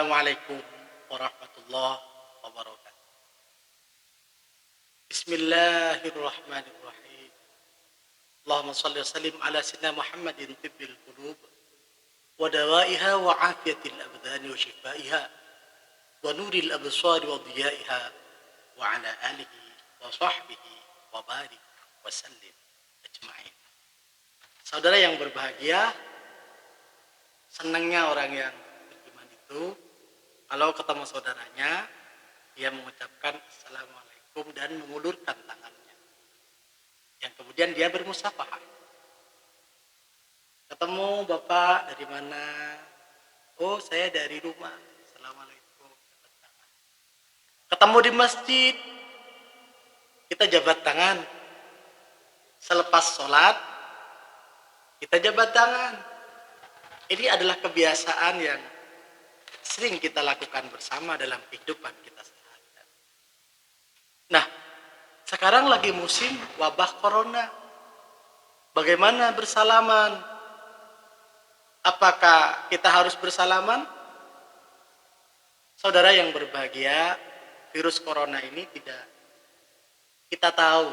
Assalamualaikum warahmatullahi wabarakatuh. Bismillahirrahmanirrahim. Allahumma salli wa sallim ala sayyidina Muhammadin tibbil qulub wa dawaiha wa afiyatil abdani wa shifaiha wa nuril absari wa diyaiha wa ala alihi wa sahbihi wa barik wa sallim ajma'in. Saudara yang berbahagia, senangnya orang yang beriman itu kalau ketemu saudaranya dia mengucapkan assalamualaikum dan mengulurkan tangannya, yang kemudian dia bermusafahah. Ketemu bapak dari mana? Oh, saya dari rumah. Assalamualaikum. Ketemu di masjid, kita jabat tangan. Selepas sholat kita jabat tangan. Ini adalah kebiasaan yang sering kita lakukan bersama dalam kehidupan kita sehari-hari. Nah, sekarang lagi musim wabah corona. Bagaimana bersalaman? Apakah kita harus bersalaman? Saudara yang berbahagia, virus corona ini tidak kita tahu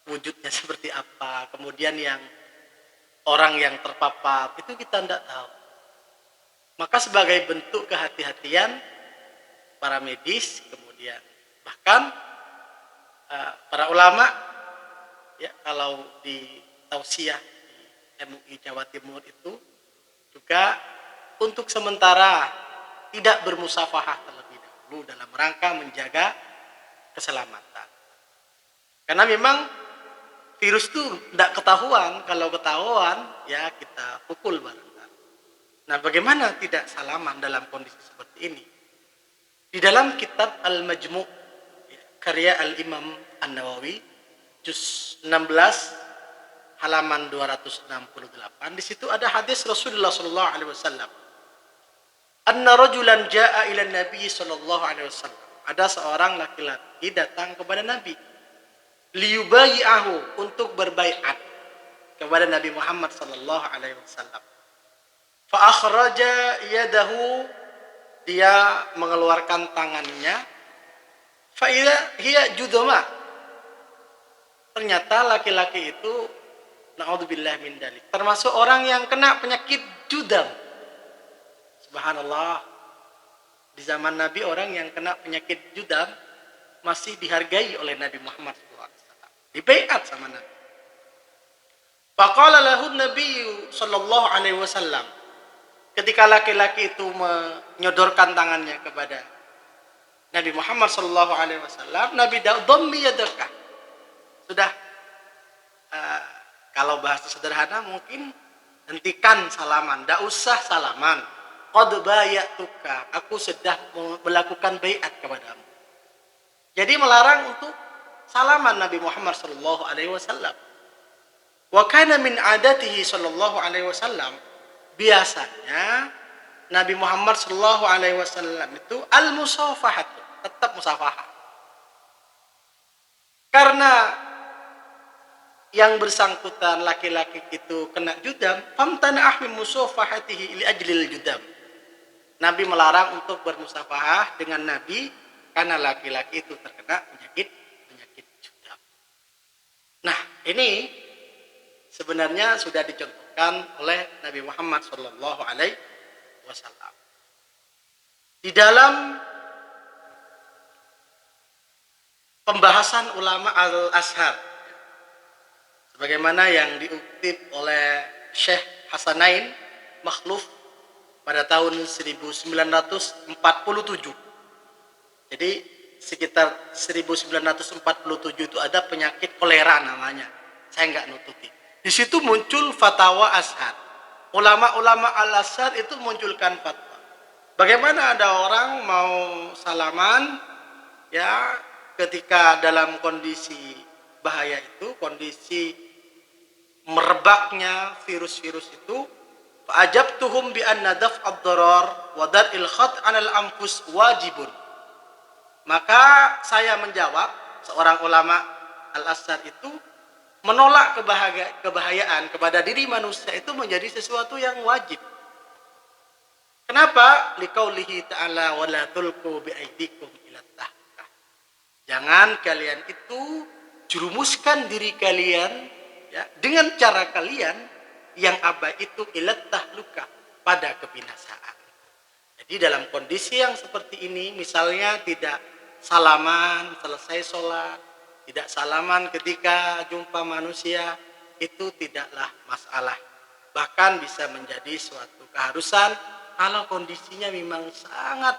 wujudnya seperti apa. Kemudian yang orang yang terpapar itu kita tidak tahu. Maka sebagai bentuk kehati-hatian para medis, kemudian bahkan para ulama, ya, kalau di tausiah di MUI Jawa Timur itu juga untuk sementara tidak bermusafahah terlebih dahulu dalam rangka menjaga keselamatan. Karena memang virus itu tidak ketahuan, kalau ketahuan ya kita pukul bareng. Nah, bagaimana tidak salaman dalam kondisi seperti ini? Di dalam kitab Al-Majmu' karya Al-Imam An-Nawawi juz 16 halaman 268, di situ ada hadis Rasulullah sallallahu alaihi wasallam. Anna rajulan jaa ila Nabi sallallahu alaihi wasallam. Ada seorang laki-laki datang kepada Nabi liyubayi'ahu, untuk berbaiat kepada Nabi Muhammad sallallahu alaihi wasallam. Fa akhraja yadahu, dia mengeluarkan tangannya. Fa idza hiya judama, ternyata laki-laki itu naudzubillah min dzalik, termasuk orang yang kena penyakit judam. Subhanallah, di zaman Nabi orang yang kena penyakit judam masih dihargai oleh Nabi Muhammad sallallahu alaihi wasallam, dibaiat sama Nabi. Faqala lahu Nabi sallallahu alaihi wasallam, ketika laki-laki itu menyodorkan tangannya kepada Nabi Muhammad sallallahu alaihi wasallam, Nabi dhammi yadaka. Sudah, kalau bahasa sederhana mungkin hentikan salaman, tidak usah salaman. Qad bayatuka, aku sudah melakukan baiat kepadamu. Jadi melarang untuk salaman Nabi Muhammad sallallahu alaihi wasallam. Wa kana min adatihi sallallahu alaihi wasallam, biasanya Nabi Muhammad sallallahu alaihi wasallam itu al-musafahah, tetap musafahah. Karena yang bersangkutan laki-laki itu kena judam, famtana'ah min musafahatihi li ajlil judam. Nabi melarang untuk bermusafahah dengan Nabi karena laki-laki itu terkena penyakit judam. Nah, ini sebenarnya sudah dicontohkan oleh Nabi Muhammad sallallahu alaihi wasallam. Di dalam pembahasan ulama Al-Azhar, sebagaimana yang diuktif oleh Syekh Hasanain Makhluf pada tahun 1947. Jadi sekitar 1947 itu ada penyakit kolera namanya. Saya nggak nututi. Di situ muncul fatwa Azhar. Ulama-ulama Al-Azhar itu munculkan fatwa. Bagaimana ada orang mau salaman, ya, ketika dalam kondisi bahaya itu, kondisi merebaknya virus-virus itu, fa'ajabtuhum bi anna daf'ad darar wa dar'il khat 'alal anfus wajibun. Maka saya menjawab, seorang ulama Al-Azhar itu menolak kebahayaan kepada diri manusia itu menjadi sesuatu yang wajib. Kenapa? Liqaulihi ta'ala wala tulqu biaidikum ila tahlukah. Jangan kalian itu jerumuskan diri kalian ya dengan cara kalian yang abai itu ila tahlukah, pada kebinasaan. Jadi dalam kondisi yang seperti ini, misalnya tidak salaman selesai sholat, tidak salaman ketika jumpa manusia, itu tidaklah masalah. Bahkan bisa menjadi suatu keharusan kalau kondisinya memang sangat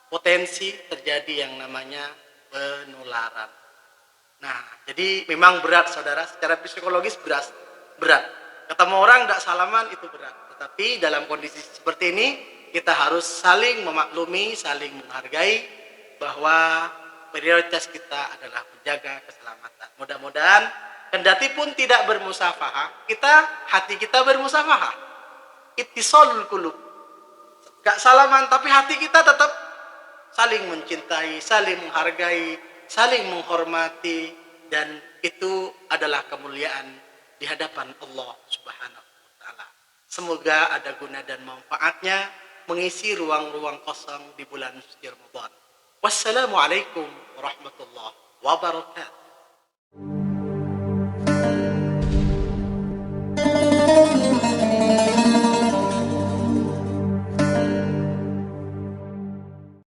potensi terjadi yang namanya penularan. Nah, jadi memang berat saudara, secara psikologis berat. Ketemu orang tidak salaman itu berat. Tetapi dalam kondisi seperti ini, kita harus saling memaklumi, saling menghargai bahwa prioritas kita adalah menjaga keselamatan. Mudah-mudahan kendati pun tidak bermusafahah, hati kita bermusafahah. Ittisalul qulub. Gak salaman tapi hati kita tetap saling mencintai, saling menghargai, saling menghormati, dan itu adalah kemuliaan di hadapan Allah Subhanahu wa taala. Semoga ada guna dan manfaatnya mengisi ruang-ruang kosong di bulan suci Ramadan. Wassalamualaikum warahmatullahi wabarakatuh.